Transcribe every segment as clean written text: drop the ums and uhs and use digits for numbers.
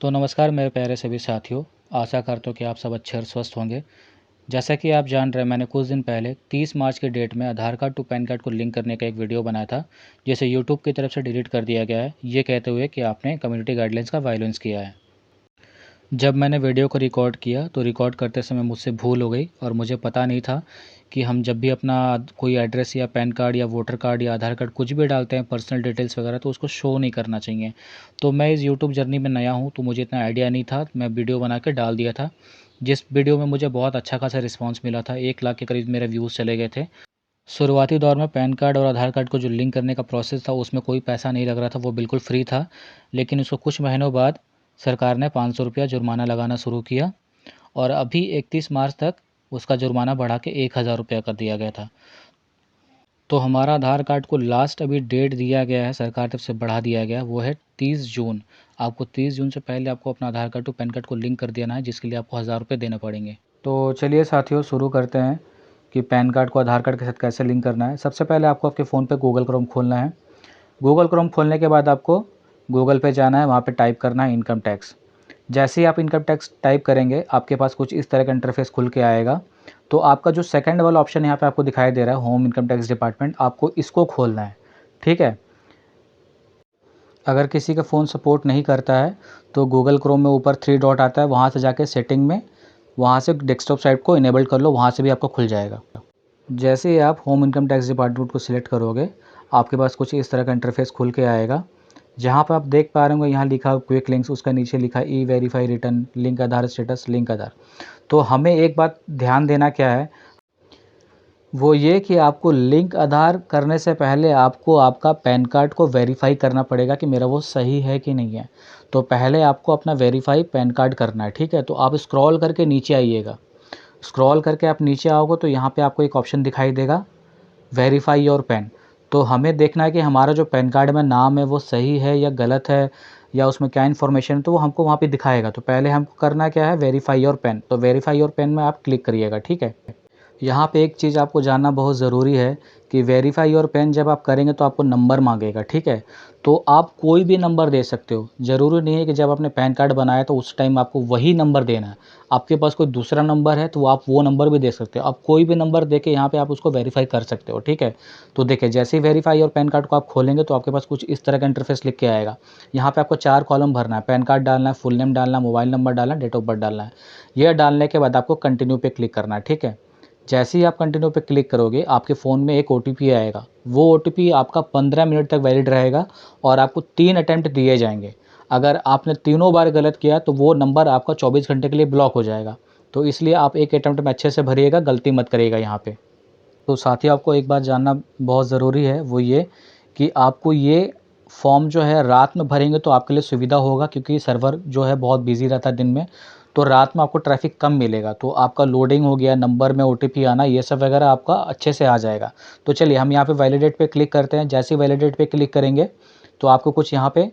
तो नमस्कार मेरे प्यारे सभी साथियों। आशा करता हूँ कि आप सब अच्छे और स्वस्थ होंगे। जैसा कि आप जान रहे हैं, मैंने कुछ दिन पहले 30 मार्च के डेट में आधार कार्ड टू पैन कार्ड को लिंक करने का एक वीडियो बनाया था, जिसे यूट्यूब की तरफ से डिलीट कर दिया गया है, ये कहते हुए कि आपने कम्युनिटी गाइडलाइंस का वायलेंस किया है। जब मैंने वीडियो को रिकॉर्ड किया तो रिकॉर्ड करते समय मुझसे भूल हो गई और मुझे पता नहीं था कि हम जब भी अपना कोई एड्रेस या पैन कार्ड या वोटर कार्ड या आधार कार्ड कुछ भी डालते हैं, पर्सनल डिटेल्स वगैरह, तो उसको शो नहीं करना चाहिए। तो मैं इस यूट्यूब जर्नी में नया हूँ, तो मुझे इतना आइडिया नहीं था। मैं वीडियो बना के डाल दिया था, जिस वीडियो में मुझे बहुत अच्छा खासा रिस्पॉन्स मिला था। 1 लाख के करीब मेरे व्यूज़ चले गए थे। शुरुआती दौर में पैन कार्ड और आधार कार्ड को जो लिंक करने का प्रोसेस था, उसमें कोई पैसा नहीं लग रहा था, वो बिल्कुल फ्री था। लेकिन उसको कुछ महीनों बाद सरकार ने 500 रुपया जुर्माना लगाना शुरू किया और अभी 31 मार्च तक उसका जुर्माना बढ़ा के 1000 रुपया कर दिया गया था। तो हमारा आधार कार्ड को लास्ट अभी डेट दिया गया है, सरकार तरफ से बढ़ा दिया गया, वो है 30 जून। आपको 30 जून से पहले आपको अपना आधार कार्ड टू पैन कार्ड को लिंक कर देना है, जिसके लिए आपको 1000 रुपये देने पड़ेंगे। तो चलिए साथियों, शुरू करते हैं कि पैन कार्ड को आधार कार्ड के साथ कैसे लिंक करना है। सबसे पहले आपको आपके फ़ोन पे गूगल क्रोम खोलना है। गूगल क्रोम खोलने के बाद आपको गूगल पे जाना है, वहाँ पे टाइप करना है इनकम टैक्स। जैसे ही आप इनकम टैक्स टाइप करेंगे, आपके पास कुछ इस तरह का इंटरफेस खुल के आएगा। तो आपका जो सेकंड वाला ऑप्शन यहाँ पे आपको दिखाई दे रहा है, होम इनकम टैक्स डिपार्टमेंट, आपको इसको खोलना है। ठीक है। अगर किसी का फ़ोन सपोर्ट नहीं करता है तो गूगल क्रोम में ऊपर 3 डॉट आता है, वहाँ से जाके सेटिंग में वहाँ से डेस्कटॉप साइट को इनेबल कर लो, वहाँ से भी आपको खुल जाएगा। जैसे ही आप होम इनकम टैक्स डिपार्टमेंट को सिलेक्ट करोगे, आपके पास कुछ इस तरह का इंटरफेस खुल के आएगा। जहाँ पर आप देख पा रहे होंगे, यहाँ लिखा क्विक लिंक्स, उसका नीचे लिखा ई वेरीफाई रिटर्न, लिंक आधार स्टेटस, लिंक आधार। तो हमें एक बात ध्यान देना क्या है, वो ये कि आपको लिंक आधार करने से पहले आपको आपका पैन कार्ड को वेरीफाई करना पड़ेगा कि मेरा वो सही है कि नहीं है। तो पहले आपको अपना वेरीफाई पैन कार्ड करना है। ठीक है। तो आप स्क्रॉल करके नीचे आइएगा। स्क्रॉल करके आप नीचे आओगे तो यहाँ पे आपको एक ऑप्शन दिखाई देगा, वेरीफाई योर पैन। तो हमें देखना है कि हमारा जो पैन कार्ड में नाम है वो सही है या गलत है, या उसमें क्या इन्फॉर्मेशन है, तो वो हमको वहाँ पे दिखाएगा। तो पहले हमको करना क्या है, वेरीफाई योर पैन। तो वेरीफाई योर पैन में आप क्लिक करिएगा। ठीक है। यहाँ पे एक चीज़ आपको जानना बहुत ज़रूरी है कि वेरीफाई योर पैन जब आप करेंगे तो आपको नंबर मांगेगा। ठीक है। तो आप कोई भी नंबर दे सकते हो, ज़रूरी नहीं है कि जब आपने पैन कार्ड बनाया तो उस टाइम आपको वही नंबर देना है। आपके पास कोई दूसरा नंबर है तो आप वो नंबर भी दे सकते हो। आप कोई भी नंबर दे के यहाँ पे आप उसको वेरीफाई कर सकते हो। ठीक है। तो देखिए, जैसे ही वेरीफाई योर पैन कार्ड को आप खोलेंगे तो आपके पास कुछ इस तरह का इंटरफेस लिख के आएगा। यहाँ पे आपको 4 कॉलम भरना है, पैन कार्ड डालना है, फुल नेम डालना है, मोबाइल नंबर डालना है, डेट ऑफ बर्थ डालना है। यह डालने के बाद आपको कंटिन्यू पे क्लिक करना है। ठीक है। जैसे ही आप कंटिन्यू पे क्लिक करोगे, आपके फ़ोन में एक ओटीपी आएगा। वो ओटीपी आपका 15 मिनट तक वैलिड रहेगा और आपको 3 अटेम्प्ट दिए जाएंगे। अगर आपने तीनों बार गलत किया तो वो नंबर आपका 24 घंटे के लिए ब्लॉक हो जाएगा। तो इसलिए आप एक अटेम्प्ट में अच्छे से भरिएगा, गलती मत करिएगा यहाँ पे। तो साथ ही आपको एक बात जानना बहुत ज़रूरी है, वो ये कि आपको ये फॉर्म जो है रात में भरेंगे तो आपके लिए सुविधा होगा, क्योंकि सर्वर जो है बहुत बिजी रहता है दिन में। तो रात में आपको ट्रैफिक कम मिलेगा, तो आपका लोडिंग हो गया, नंबर में ओटीपी आना, ये सब वगैरह आपका अच्छे से आ जाएगा। तो चलिए हम यहाँ पे वैलिडेट पे क्लिक करते हैं। जैसे ही वैलिडेट पे क्लिक करेंगे तो आपको कुछ यहाँ पे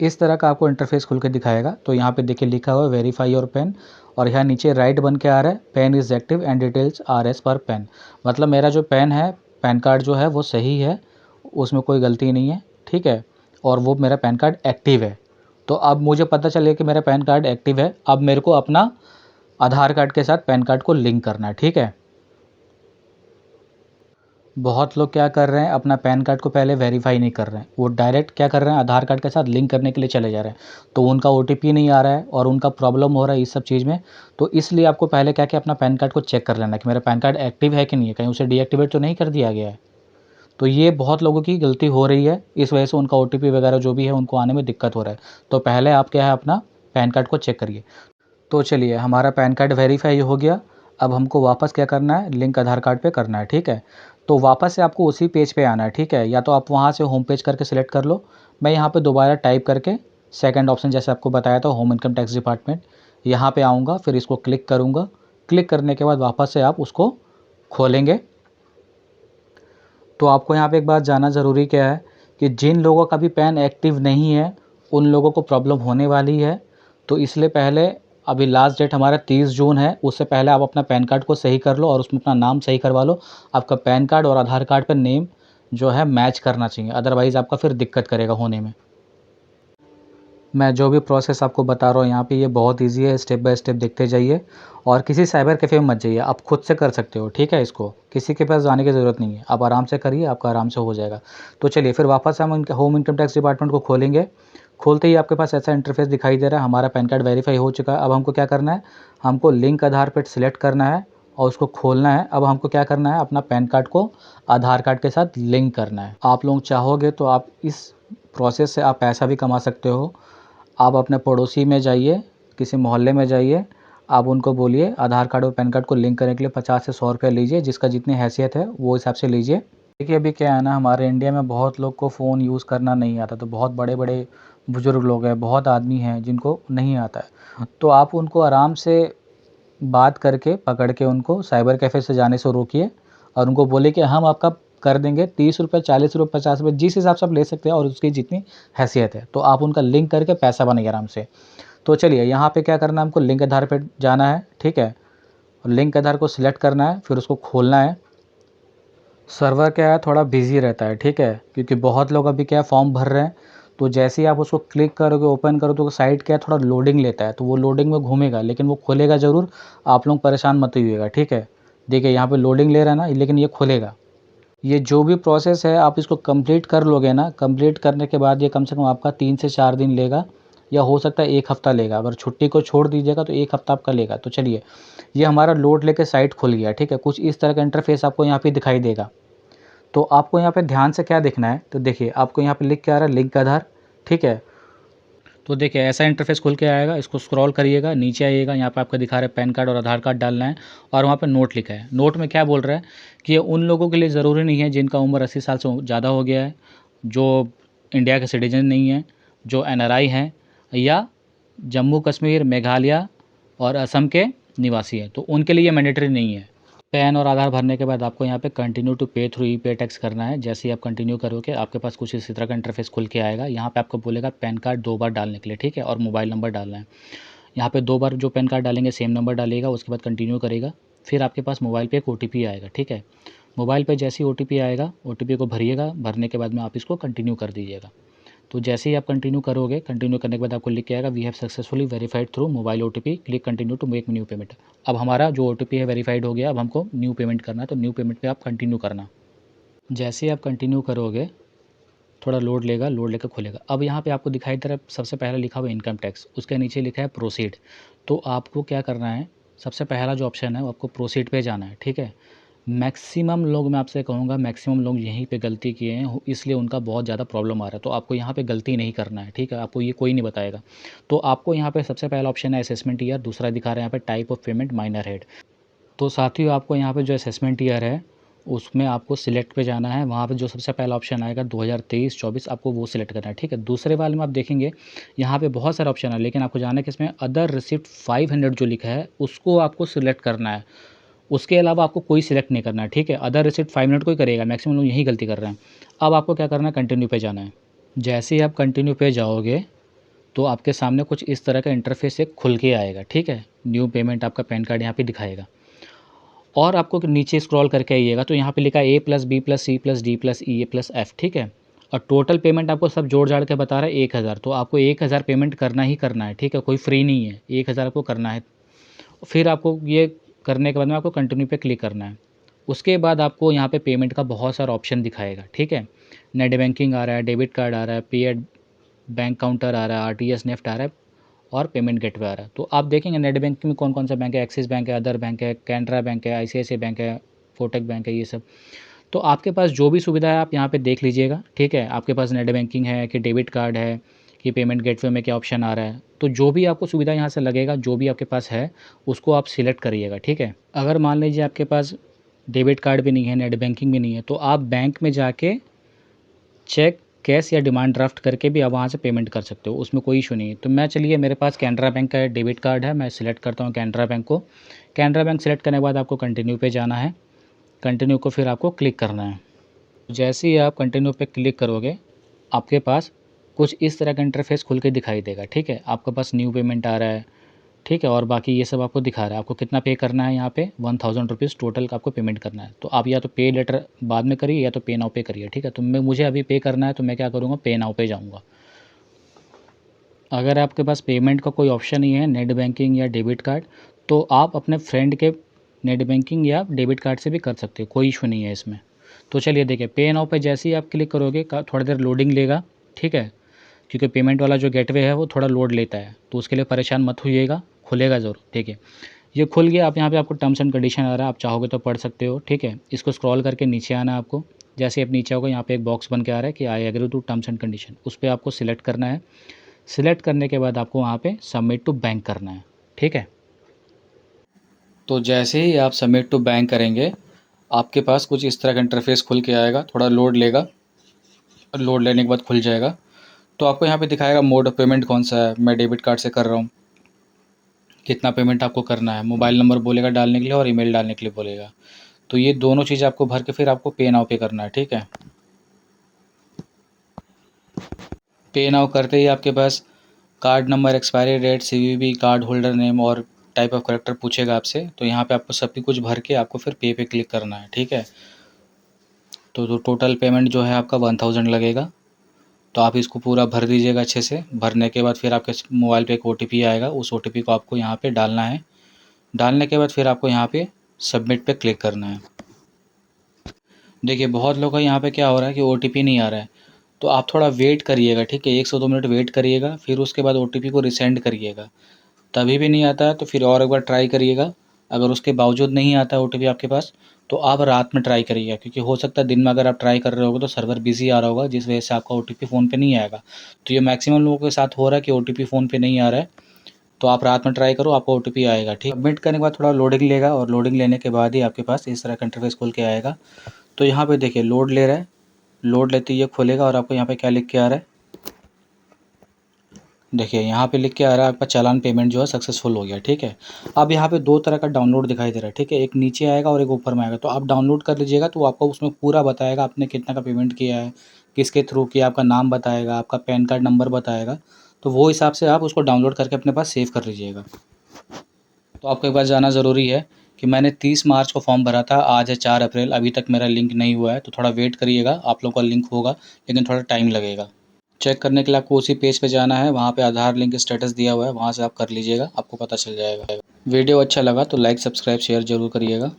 इस तरह का आपको इंटरफेस खुल के दिखाएगा। तो यहाँ पे देखिए लिखा हुआ है वेरीफाई योर पेन, और यहाँ नीचे राइट बन के आ रहा है pen is active and details are as per pen. मतलब मेरा जो पेन है, पैन कार्ड जो है वो सही है, उसमें कोई गलती नहीं है। ठीक है। और वो मेरा पैन कार्ड एक्टिव है। तो अब मुझे पता चल गया कि मेरा पैन कार्ड एक्टिव है। अब मेरे को अपना आधार कार्ड के साथ पैन कार्ड को लिंक करना है। ठीक है। बहुत लोग क्या कर रहे हैं, अपना पैन कार्ड को पहले वेरीफाई नहीं कर रहे हैं, वो डायरेक्ट क्या कर रहे हैं, आधार कार्ड के साथ लिंक करने के लिए चले जा रहे हैं। तो उनका ओटीपी नहीं आ रहा है और उनका प्रॉब्लम हो रहा है इस सब चीज़ में। तो इसलिए आपको पहले क्या अपना पैन कार्ड को चेक कर लेना कि मेरा पैन कार्ड एक्टिव है कि नहीं है, कहीं उसे डीएक्टिवेट तो नहीं कर दिया गया है। तो ये बहुत लोगों की गलती हो रही है, इस वजह से उनका ओटीपी वगैरह जो भी है उनको आने में दिक्कत हो रहा है। तो पहले आप क्या है, अपना पैन कार्ड को चेक करिए। तो चलिए, हमारा पैन कार्ड वेरीफाई हो गया। अब हमको वापस क्या करना है, लिंक आधार कार्ड पे करना है। ठीक है। तो वापस से आपको उसी पेज पे आना है। ठीक है। या तो आप वहाँ से होम पेज करके सिलेक्ट कर लो। मैं यहाँ पे दोबारा टाइप करके सेकंड ऑप्शन जैसे आपको बताया था, होम इनकम टैक्स डिपार्टमेंट, यहाँ पे आऊँगा, फिर इसको क्लिक करूँगा। क्लिक करने के बाद वापस से आप उसको खोलेंगे। तो आपको यहाँ पे एक बात जानना ज़रूरी क्या है कि जिन लोगों का भी पैन एक्टिव नहीं है, उन लोगों को प्रॉब्लम होने वाली है। तो इसलिए पहले, अभी लास्ट डेट हमारा 30 जून है, उससे पहले आप अपना पैन कार्ड को सही कर लो और उसमें अपना नाम सही करवा लो। आपका पैन कार्ड और आधार कार्ड पर नेम जो है मैच करना चाहिए, अदरवाइज़ आपका फिर दिक्कत करेगा होने में। मैं जो भी प्रोसेस आपको बता रहा हूँ यहाँ पे ये बहुत ईजी है, स्टेप बाय स्टेप देखते जाइए और किसी साइबर कैफ़े में मत जाइए, आप खुद से कर सकते हो, ठीक है। इसको किसी के पास जाने की ज़रूरत नहीं है, आप आराम से करिए, आपका आराम से हो जाएगा। तो चलिए फिर वापस हम होम इनकम टैक्स डिपार्टमेंट को खोलेंगे। खोलते ही आपके पास ऐसा इंटरफेस दिखाई दे रहा है, हमारा पैन कार्ड वेरीफाई हो चुका है। अब हमको क्या करना है, हमको लिंक आधार पे सिलेक्ट करना है और उसको खोलना है। अब हमको क्या करना है, अपना पैन कार्ड को आधार कार्ड के साथ लिंक करना है। आप लोग चाहोगे तो आप इस प्रोसेस से आप पैसा भी कमा सकते हो। आप अपने पड़ोसी में जाइए, किसी मोहल्ले में जाइए, आप उनको बोलिए आधार कार्ड और पैन कार्ड को लिंक करने के लिए 50 से 100 रुपये लीजिए, जिसका जितनी हैसियत है वो हिसाब से लीजिए। देखिए अभी क्या है ना, हमारे इंडिया में बहुत लोग को फ़ोन यूज़ करना नहीं आता, तो बहुत बड़े बड़े बुज़ुर्ग लोग हैं, बहुत आदमी हैं जिनको नहीं आता है। तो आप उनको आराम से बात करके पकड़ के उनको साइबर कैफ़े से जाने से रोकिए और उनको बोलिए कि हम आपका कर देंगे 30 रुपये, 40 रुपये, 50 रुपये, जिस हिसाब से आप ले सकते हैं और उसकी जितनी हैसियत है। तो आप उनका लिंक करके पैसा बनाइए आराम से। तो चलिए यहाँ पे क्या करना है, हमको लिंक आधार पे जाना है, ठीक है। और लिंक आधार को सिलेक्ट करना है, फिर उसको खोलना है। सर्वर क्या है, थोड़ा बिजी रहता है, ठीक है, क्योंकि बहुत लोग अभी क्या है फॉर्म भर रहे हैं। तो जैसे ही आप उसको क्लिक करोगे, ओपन करो, तो साइट क्या है थोड़ा लोडिंग लेता है, तो वो लोडिंग में घूमेगा, लेकिन वो खोलेगा ज़रूर। आप लोग परेशान मत होइएगा, ठीक है। देखिए यहाँ पे लोडिंग ले रहा है ना, लेकिन ये खुलेगा। ये जो भी प्रोसेस है आप इसको कंप्लीट कर लोगे ना, कंप्लीट करने के बाद ये कम से कम आपका 3 से 4 दिन लेगा, या हो सकता है 1 हफ़्ता लेगा। अगर छुट्टी को छोड़ दीजिएगा तो 1 हफ़्ता आपका लेगा। तो चलिए, ये हमारा लोड लेके साइट खुल गया, ठीक है। कुछ इस तरह का इंटरफेस आपको यहाँ पे दिखाई देगा। तो आपको यहाँ पे ध्यान से क्या देखना है, तो देखिए आपको यहाँ पे लिख के आ रहा है लिंक आधार, ठीक है। तो देखिए ऐसा इंटरफेस खुल के आएगा, इसको स्क्रॉल करिएगा, नीचे आइएगा, यहाँ पे आपका दिखा रहा है पैन कार्ड और आधार कार्ड डालना है, और वहाँ पे नोट लिखा है। नोट में क्या बोल रहा है कि ये उन लोगों के लिए ज़रूरी नहीं है जिनका उम्र 80 साल से ज़्यादा हो गया है, जो इंडिया के सिटीजन नहीं है, जो NRI हैं, या जम्मू कश्मीर, मेघालय और असम के निवासी हैं, तो उनके लिए मैंडेटरी नहीं है। पैन और आधार भरने के बाद आपको यहाँ पे कंटिन्यू टू पे थ्रू ई-पे टैक्स करना है। जैसे ही आप कंटिन्यू करोगे आपके पास कुछ इसी तरह का इंटरफेस खुल के आएगा। यहाँ पे आपको बोलेगा पैन कार्ड 2 बार डालने के लिए, ठीक है, और मोबाइल नंबर डालना है। यहाँ पे 2 बार जो पैन कार्ड डालेंगे सेम नंबर डालिएगा, उसके बाद कंटिन्यू करेगा। फिर आपके पास मोबाइल पे एक OTP आएगा, ठीक है। मोबाइल पे जैसे ही OTP आएगा, OTP को भरिएगा, भरने के बाद में आप इसको कंटिन्यू कर दीजिएगा। तो जैसे ही आप कंटिन्यू करोगे, कंटिन्यू करने के बाद आपको लिख के आएगा we have successfully verified through mobile OTP, click continue to make new payment. अब हमारा जो OTP है वेरीफाइड हो गया, अब हमको न्यू पेमेंट करना है, तो न्यू पेमेंट पे आप कंटिन्यू करना। जैसे ही आप कंटिन्यू करोगे, थोड़ा लोड लेगा, लोड लेकर खुलेगा। अब यहाँ पे आपको दिखाई दे रहा है, सबसे पहले लिखा हुआ इनकम टैक्स, उसके नीचे लिखा है प्रोसीड। तो आपको क्या करना है, सबसे पहला जो ऑप्शन है वो आपको प्रोसीड पे जाना है, ठीक है। मैक्सिमम लोग, मैं आपसे कहूँगा मैक्सिमम लोग यहीं पे गलती किए हैं, इसलिए उनका बहुत ज़्यादा प्रॉब्लम आ रहा है। तो आपको यहाँ पे गलती नहीं करना है, ठीक है, आपको ये कोई नहीं बताएगा। तो आपको यहाँ पे सबसे पहला ऑप्शन है असेसमेंट ईयर, दूसरा दिखा रहा है यहाँ पे type of payment minor head. तो साथियों आपको यहाँ पे जो असेसमेंट ईयर है उसमें आपको सिलेक्ट पे जाना है। वहाँ पे जो सबसे पहला ऑप्शन आएगा 2023-24, आपको वो सिलेक्ट करना है, ठीक है। दूसरे वाले में आप देखेंगे यहाँ पे बहुत सारे ऑप्शन है, लेकिन आपको जाना है कि इसमें अदर रिसिप्ट 500 जो लिखा है उसको आपको सिलेक्ट करना है। उसके अलावा आपको कोई सिलेक्ट नहीं करना है, ठीक है। अदर रिसिप्ट 5 मिनट को ही करेगा, मैक्सिमम लोग यही गलती कर रहे हैं। अब आपको क्या करना है, कंटिन्यू पे जाना है। जैसे ही आप कंटिन्यू पे जाओगे तो आपके सामने कुछ इस तरह का इंटरफेस एक खुल के आएगा, ठीक है। न्यू पेमेंट आपका पैन कार्ड यहाँ पे दिखाएगा, और आपको नीचे स्क्रॉल करके आइएगा तो यहाँ पे लिखा है A+B+C+D+E+F, ठीक है। और टोटल पेमेंट आपको सब जोड़ जाड़ के बता रहा है 1000, तो आपको 1000 पेमेंट करना ही करना है, ठीक है, कोई फ्री नहीं है, 1000 आपको करना है। फिर आपको ये करने के बाद में आपको कंटिन्यू पे क्लिक करना है। उसके बाद आपको यहाँ पे पेमेंट का बहुत सारा ऑप्शन दिखाएगा, ठीक है। नेट बैंकिंग आ रहा है, डेबिट कार्ड आ रहा है, पे एट बैंक काउंटर आ रहा है, RTS नेफ्ट आ रहा है, और पेमेंट गेटवे आ रहा है। तो आप देखेंगे नेट बैंकिंग में कौन कौन सा बैंक है, एक्सिस बैंक है, अदर बैंक है, कैनरा बैंक है, ICICI बैंक है, कोटक बैंक है, ये सब। तो आपके पास जो भी सुविधा है आप यहाँ पे देख लीजिएगा, ठीक है। आपके पास नेट बैंकिंग है कि डेबिट कार्ड है कि पेमेंट गेटवे में क्या ऑप्शन आ रहा है, तो जो भी आपको सुविधा यहाँ से लगेगा, जो भी आपके पास है उसको आप सिलेक्ट करिएगा, ठीक है। अगर मान लीजिए आपके पास डेबिट कार्ड भी नहीं है, नेट बैंकिंग भी नहीं है, तो आप बैंक में जाके चेक, कैश या डिमांड ड्राफ्ट करके भी आप वहाँ से पेमेंट कर सकते हो, उसमें कोई इशू नहीं है। तो मैं, चलिए मेरे पास कैनरा बैंक का डेबिट कार्ड है, मैं सिलेक्ट करता हूँ कैनरा बैंक को। कैनरा बैंक सेलेक्ट करने के बाद आपको कंटिन्यू पे जाना है। कंटिन्यू को फिर आपको क्लिक करना है। जैसे ही आप कंटिन्यू पे क्लिक करोगे आपके पास कुछ इस तरह का इंटरफेस खुल के दिखाई देगा, ठीक है। आपके पास न्यू पेमेंट आ रहा है, ठीक है, और बाकी ये सब आपको दिखा रहा है। आपको कितना पे करना है, यहाँ पे 1000 रुपीज़ टोटल आपको पेमेंट करना है। तो आप या तो पे लेटर बाद में करिए या तो पे नाउ पे करिए, ठीक है। तो मुझे अभी पे करना है, तो मैं क्या करूँगा, पे नाउ पे जाऊँगा। अगर आपके पास पेमेंट का कोई ऑप्शन नहीं है, नेट बैंकिंग या डेबिट कार्ड, तो आप अपने फ्रेंड के नेट बैंकिंग या डेबिट कार्ड से भी कर सकते हो, कोई इशू नहीं है इसमें। तो चलिए देखिए, पे नाउ पे जैसे ही आप क्लिक करोगे थोड़ी देर लोडिंग लेगा, ठीक है, क्योंकि पेमेंट वाला जो गेटवे है वो थोड़ा लोड लेता है, तो उसके लिए परेशान मत होइएगा, खुलेगा ज़रूर। ठीक है, ये खुल गया। आप यहाँ पे आपको टर्म्स एंड कंडीशन आ रहा है, आप चाहोगे तो पढ़ सकते हो। ठीक है, इसको स्क्रॉल करके नीचे आना है आपको। जैसे आप नीचे आओगे, यहाँ पे एक बॉक्स बन के आ रहा है कि I agree to terms and condition, उस पर आपको सिलेक्ट करना है। सिलेक्ट करने के बाद आपको वहाँ पे सबमिट टू बैंक करना है। ठीक है, तो जैसे ही आप सबमिट टू बैंक करेंगे, आपके पास कुछ इस तरह का इंटरफेस खुल के आएगा, थोड़ा लोड लेगा, लोड लेने के बाद खुल जाएगा। तो आपको यहाँ पे दिखाएगा मोड ऑफ पेमेंट कौन सा है। मैं डेबिट कार्ड से कर रहा हूँ। कितना पेमेंट आपको करना है, मोबाइल नंबर बोलेगा डालने के लिए और ईमेल डालने के लिए बोलेगा। तो ये दोनों चीज़ आपको भर के फिर आपको पे नाउ पे करना है। ठीक है, पे नाउ करते ही आपके पास card number, expiry date, CVV, card holder name और टाइप ऑफ करेक्टर पूछेगा आपसे। तो यहाँ पे आपको सब कुछ भर के आपको फिर पे क्लिक करना है। ठीक है, तो टोटल पेमेंट जो है आपका 1000 लगेगा। तो आप इसको पूरा भर दीजिएगा अच्छे से। भरने के बाद फिर आपके मोबाइल पे एक OTP आएगा, उस OTP को आपको यहाँ पे डालना है। डालने के बाद फिर आपको यहाँ पे सबमिट पे क्लिक करना है। देखिए, बहुत लोगों का यहाँ पे क्या हो रहा है कि OTP नहीं आ रहा है, तो आप थोड़ा वेट करिएगा। ठीक है, 1 से 2 मिनट वेट करिएगा, फिर उसके बाद OTP को रिसेंड करिएगा। तभी भी नहीं आता है तो फिर और एक बार ट्राई करिएगा। अगर उसके बावजूद नहीं आता है OTP आपके पास, तो आप रात में ट्राई करिएगा, क्योंकि हो सकता है दिन में अगर आप ट्राई कर रहे होगे तो सर्वर बिज़ी आ रहा होगा, जिस वजह से आपका OTP फ़ोन पे नहीं आएगा। तो ये मैक्सिमम लोगों के साथ हो रहा है कि OTP फ़ोन पे नहीं आ रहा है। तो आप रात में ट्राई करो, आपको OTP आएगा। ठीक, सबमिट करने के बाद थोड़ा लोडिंग लेगा, और लोडिंग लेने के बाद ही आपके पास इस तरह का इंटरफेस खुल के आएगा। तो यहाँ पे देखिए लोड ले रहा है, लोड लेते ही ये खुलेगा और आपको यहाँ पे क्या लिख के आ रहा है, देखिए यहाँ पे लिख के आ रहा है आपका चालान पेमेंट जो है सक्सेसफुल हो गया। ठीक है, अब यहाँ पे 2 तरह का डाउनलोड दिखाई दे रहा है। ठीक है, एक नीचे आएगा और एक ऊपर में आएगा। तो आप डाउनलोड कर लीजिएगा, तो आपको उसमें पूरा बताएगा आपने कितना का पेमेंट किया है, किसके थ्रू किया, आपका नाम बताएगा, आपका पैन कार्ड नंबर बताएगा। तो वो हिसाब से आप उसको डाउनलोड करके अपने पास सेव कर लीजिएगा। तो आपको एक बार जाना ज़रूरी है कि मैंने 30 मार्च को फॉर्म भरा था, आज है 4 अप्रैल, अभी तक मेरा लिंक नहीं हुआ है। तो थोड़ा वेट करिएगा, आप लोग का लिंक होगा, लेकिन थोड़ा टाइम लगेगा। चेक करने के लिए आपको उसी पेज पे जाना है, वहाँ पे आधार लिंक स्टेटस दिया हुआ है, वहाँ से आप कर लीजिएगा, आपको पता चल जाएगा। वीडियो अच्छा लगा तो लाइक, सब्सक्राइब, शेयर ज़रूर करिएगा।